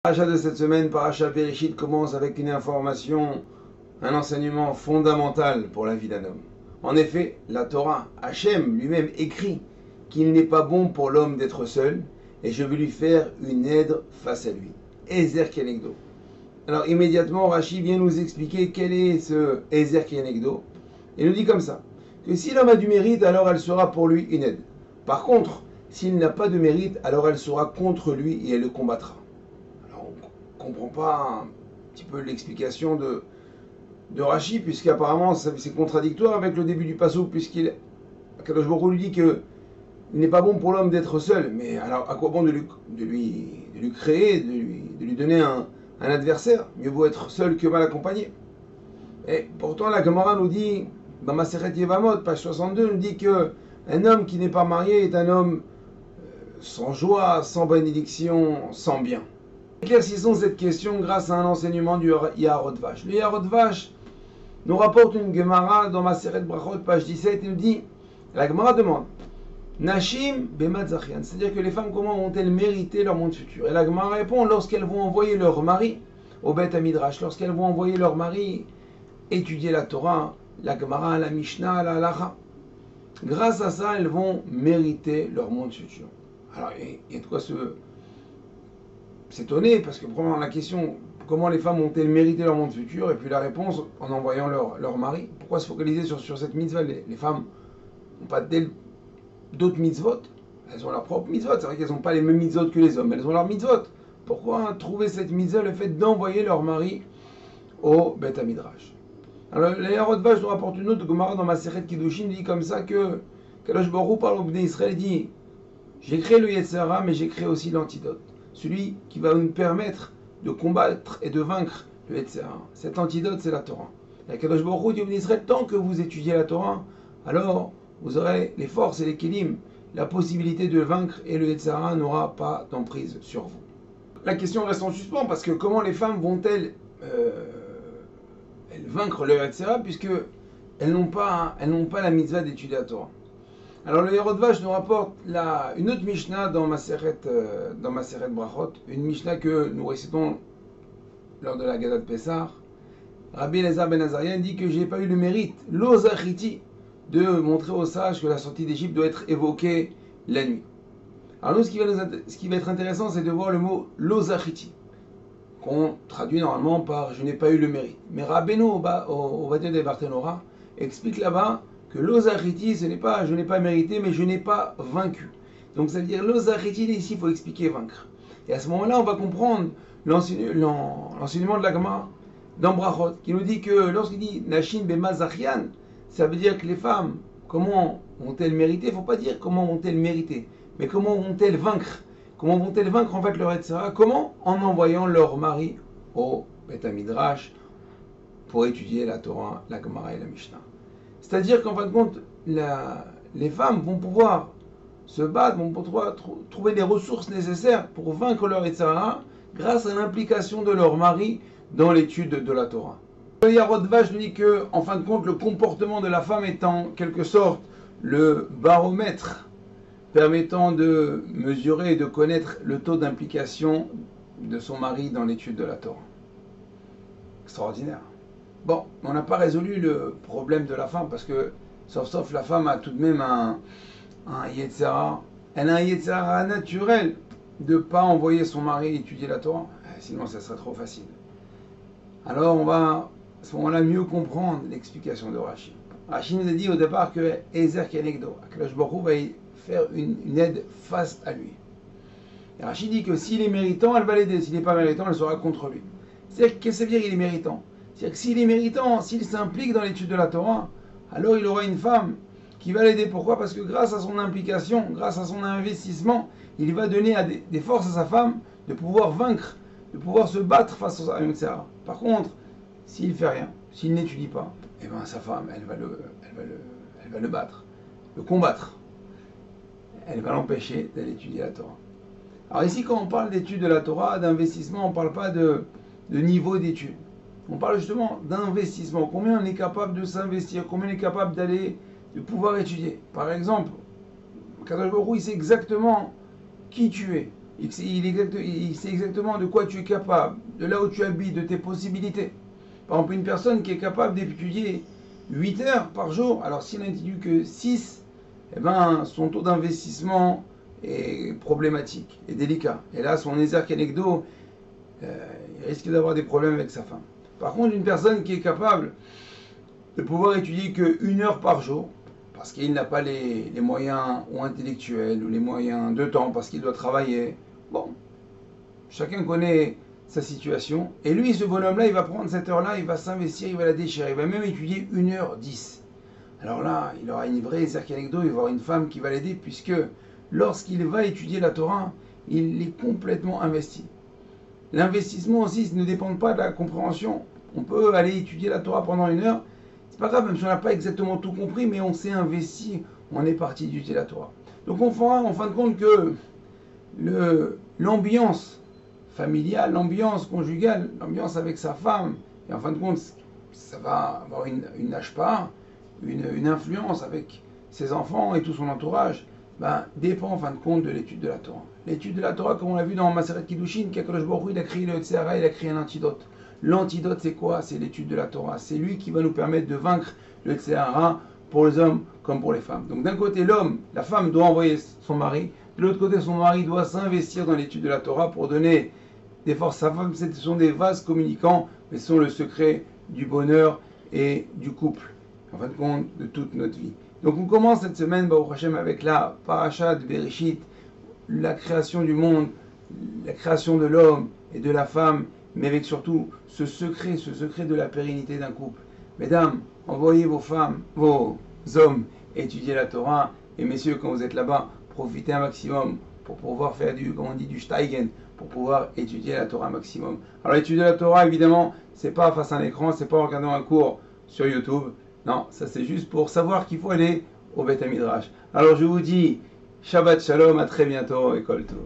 Paracha de cette semaine, Paracha Bereshit, commence avec une information, un enseignement fondamental pour la vie d'un homme. En effet, la Torah, Hachem lui-même écrit qu'il n'est pas bon pour l'homme d'être seul, et je vais lui faire une aide face à lui. Ezer Kenegdo. Alors immédiatement, Rashi vient nous expliquer quel est ce Ezer Kenegdo. Il nous dit comme ça, que si l'homme a du mérite, alors elle sera pour lui une aide. Par contre, s'il n'a pas de mérite, alors elle sera contre lui et elle le combattra. On ne comprend pas un petit peu l'explication de Rashi, puisqu'apparemment c'est contradictoire avec le début du passouk, Kadosh Baruch Hu lui dit qu'il n'est pas bon pour l'homme d'être seul. Mais alors à quoi bon de lui créer, de lui donner un adversaire? Mieux vaut être seul que mal accompagné. Et pourtant la Gemara nous dit, dans Masechet Yevamot, page 62, nous dit qu'un homme qui n'est pas marié est un homme sans joie, sans bénédiction, sans bien. Éclaircissons cette question grâce à un enseignement du Yaharot Vash. Le Yaharot Vash nous rapporte une Gemara dans Masechet Brachot, page 17, il nous dit, la Gemara demande, Nashim Bemad Zachian, c'est-à-dire que les femmes, comment vont-elles mériter leur monde futur? Et la Gemara répond, lorsqu'elles vont envoyer leur mari au Beth Midrash, lorsqu'elles vont envoyer leur mari étudier la Torah, la Gemara, la Mishnah, la Halacha. Grâce à ça, elles vont mériter leur monde futur. Alors, il y a de quoi s'étonner, parce que premièrement la question, comment les femmes ont-elles mérité leur monde futur, et puis la réponse, en envoyant leur mari. Pourquoi se focaliser sur cette mitzvah? Les femmes n'ont pas d'autres mitzvot, elles ont leur propre mitzvot. C'est vrai qu'elles n'ont pas les mêmes mitzvot que les hommes, mais elles ont leur mitzvot. Pourquoi trouver cette mitzvah, le fait d'envoyer leur mari au Beth Midrash? Alors le Yaharot Vash nous rapporte une autre Gemara dans Masechet Kiddushin, dit comme ça que Kadosh Baruch Hu parle au Bnei Israël, dit, j'ai créé le Yetzer Hara, mais j'ai créé aussi l'antidote. Celui qui va nous permettre de combattre et de vaincre le Yetzer Hara. Cet antidote, c'est la Torah. Et Kadosh Baruch Hu dit au Bnei Israël, tant que vous étudiez la Torah, alors vous aurez les forces et les kélim, la possibilité de le vaincre, et le Yetzer Hara n'aura pas d'emprise sur vous. La question reste en suspens, parce que comment les femmes vont-elles vaincre le Yetzer Hara, puisque elles n'ont pas la mitzvah d'étudier la Torah? Alors le Yaharot Vash nous rapporte une autre Mishnah dans Masechet Brachot, une Mishnah que nous récitons lors de la Haggadah de Pessah. Rabbi Elazar ben Azariah dit que j'ai pas eu le mérite, l'ozachiti, de montrer aux sages que la sortie d'Égypte doit être évoquée la nuit. Alors nous, ce qui va être intéressant, c'est de voir le mot l'ozachiti, qu'on traduit normalement par je n'ai pas eu le mérite. Mais Rabbeinu Ovadia de Barthénora explique là-bas que l'ozachiti, ce n'est pas je n'ai pas mérité, mais je n'ai pas vaincu. Donc ça veut dire l'ozachiti, ici il faut expliquer vaincre. Et à ce moment-là, on va comprendre l'enseignement de la Gemara dans Brachot, qui nous dit que lorsqu'il dit Nashin Bema Zachian, ça veut dire que les femmes, comment vont-elles mériter? Il ne faut pas dire comment vont-elles mériter, mais comment vont-elles vaincre? Comment vont-elles vaincre en fait leur Yetzer Hara? Comment? En envoyant leur mari au Beth Midrash pour étudier la Torah, la Gemara et la Mishnah. C'est-à-dire qu'en fin de compte, les femmes vont pouvoir se battre, vont pouvoir trouver les ressources nécessaires pour vaincre leur Yetzer Hara grâce à l'implication de leur mari dans l'étude de la Torah. Le Yaharot Vash nous dit que, en fin de compte, le comportement de la femme est en quelque sorte le baromètre permettant de mesurer et de connaître le taux d'implication de son mari dans l'étude de la Torah. Extraordinaire. Bon, on n'a pas résolu le problème de la femme, parce que, sauf la femme a tout de même un Yetzer Hara. Elle a un Yetzer Hara naturel de ne pas envoyer son mari étudier la Torah, sinon ça serait trop facile. Alors on va, à ce moment-là, mieux comprendre l'explication de Rashi. Rashi nous a dit au départ que Ezer Kenegdo, Kadosh Baruch Hu va faire une aide face à lui. Et Rashi dit que s'il est méritant, elle va l'aider. S'il n'est pas méritant, elle sera contre lui. C'est-à-dire, qu'est-ce que ça veut dire qu'il est méritant? C'est-à-dire que s'il est méritant, s'il s'implique dans l'étude de la Torah, alors il aura une femme qui va l'aider. Pourquoi? Parce que grâce à son implication, grâce à son investissement, il va donner des forces à sa femme de pouvoir vaincre, de pouvoir se battre face à Yetzer Hara. Par contre, s'il ne fait rien, s'il n'étudie pas, eh ben sa femme, elle va le battre, le combattre. Elle va l'empêcher d'aller étudier la Torah. Alors ici, quand on parle d'étude de la Torah, d'investissement, on ne parle pas de niveau d'étude. On parle justement d'investissement. Combien on est capable de s'investir, combien on est capable de pouvoir étudier. Par exemple, Kadosh Baruch Hu, il sait exactement qui tu es. il sait exactement de quoi tu es capable, de là où tu habites, de tes possibilités. Par exemple, une personne qui est capable d'étudier 8 heures par jour, alors s'il n'étudie que 6, eh ben, son taux d'investissement est problématique et délicat. Et là, son Ezer Kenegdo, il risque d'avoir des problèmes avec sa femme. Par contre, une personne qui est capable de pouvoir étudier que 1 heure par jour, parce qu'il n'a pas les moyens ou intellectuels ou les moyens de temps, parce qu'il doit travailler. Bon, chacun connaît sa situation. Et lui, ce bonhomme-là, il va prendre cette heure-là, il va s'investir, il va la déchirer. Il va même étudier 1h10. Alors là, il aura une vraie anecdote, il va avoir une femme qui va l'aider, puisque lorsqu'il va étudier la Torah, il est complètement investi. L'investissement aussi ne dépend pas de la compréhension. On peut aller étudier la Torah pendant 1 heure. C'est pas grave, même si on n'a pas exactement tout compris, mais on s'est investi, on est parti étudier la Torah. Donc on fera en fin de compte que l'ambiance familiale, l'ambiance conjugale, l'ambiance avec sa femme, et en fin de compte, ça va avoir une hashpa, une influence avec ses enfants et tout son entourage, dépend en fin de compte de l'étude de la Torah. L'étude de la Torah, comme on l'a vu dans Maseret Kiddushin, qu'Akadosh Baruch Hu, il a créé le Tzehara, il a créé un antidote. L'antidote, c'est quoi? C'est l'étude de la Torah. C'est lui qui va nous permettre de vaincre le Tzehara pour les hommes comme pour les femmes. Donc d'un côté, l'homme, la femme doit envoyer son mari. De l'autre côté, son mari doit s'investir dans l'étude de la Torah pour donner des forces à sa femme. Ce sont des vases communicants, mais ce sont le secret du bonheur et du couple, en fin de compte, de toute notre vie. Donc on commence cette semaine, Baruch Hashem, avec la paracha de Bereshit, la création du monde, la création de l'homme et de la femme, mais avec surtout ce secret de la pérennité d'un couple. Mesdames, envoyez vos femmes, vos hommes étudier la Torah, et messieurs, quand vous êtes là-bas, profitez un maximum pour pouvoir faire du Steigen, pour pouvoir étudier la Torah un maximum. Alors étudier la Torah, évidemment, c'est pas face à un écran, c'est pas en regardant un cours sur YouTube, non, ça c'est juste pour savoir qu'il faut aller au Beth Midrash. Alors je vous dis, Shabbat Shalom, à très bientôt, et Kol Tov.